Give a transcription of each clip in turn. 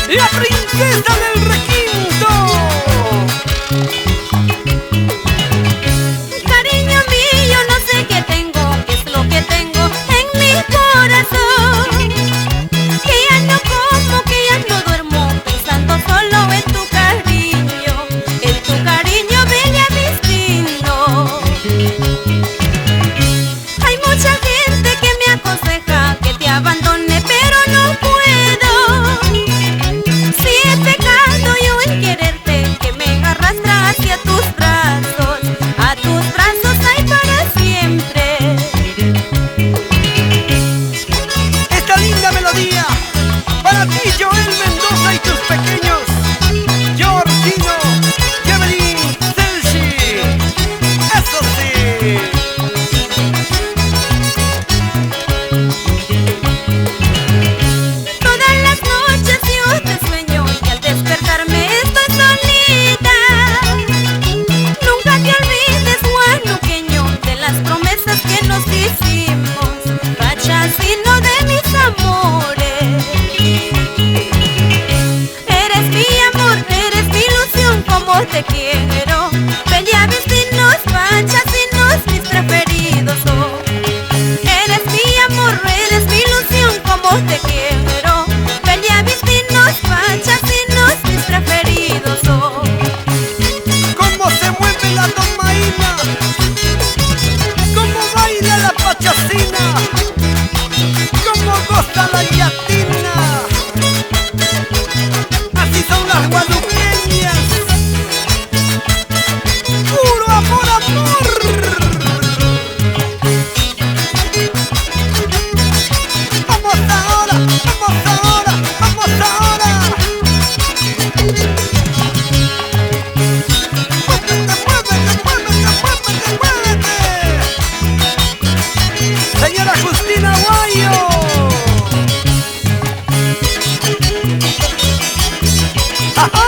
la princesa del requinto. Cariño mío, no sé qué tengo, qué es lo que tengo en mi corazón. Que ya no como, que ya no duermo, pensando solo en tu cariño bello y distinto. Hay mucha gente que me aconseja que te abandone, pero no puedo. Si he pecado yo en quererte, que me arrastra hacia tus brazos, hay para siempre. Esta linda melodía para ti, Joel Mendoza, y tus pequeños Georgino, Evelyn, Celsi. Eso sí. Todas las noches yo te sueño y al despertarme estoy solita. Nunca te olvides, guanuqueño, de las promesas que nos hicimos, cachacino de mis amores. Eres mi amor, eres mi ilusión, como te quiero. Bellavistinos, pachacinos, mis preferidos son. Eres mi amor, eres mi ilusión, como te quiero. Bellavistinos, pachacinos, mis preferidos son. Cómo se mueve la tomaína, cómo baila la pachacina, cómo goza la yatina. Así son las guaduqueñas. Puro amor, amor. Vamos ahora, vamos ahora, vamos ahora. Muévete, muévete, muévete, muévete. Señora Justina Guayo. ¡Ajá!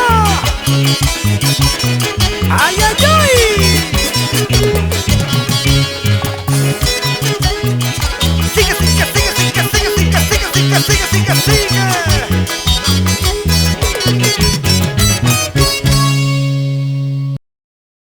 ¡Ay, ay, ay! Sigue, sigue, sigue, sigue, sigue, sigue, sigue, sigue, sigue, sigue, sigue.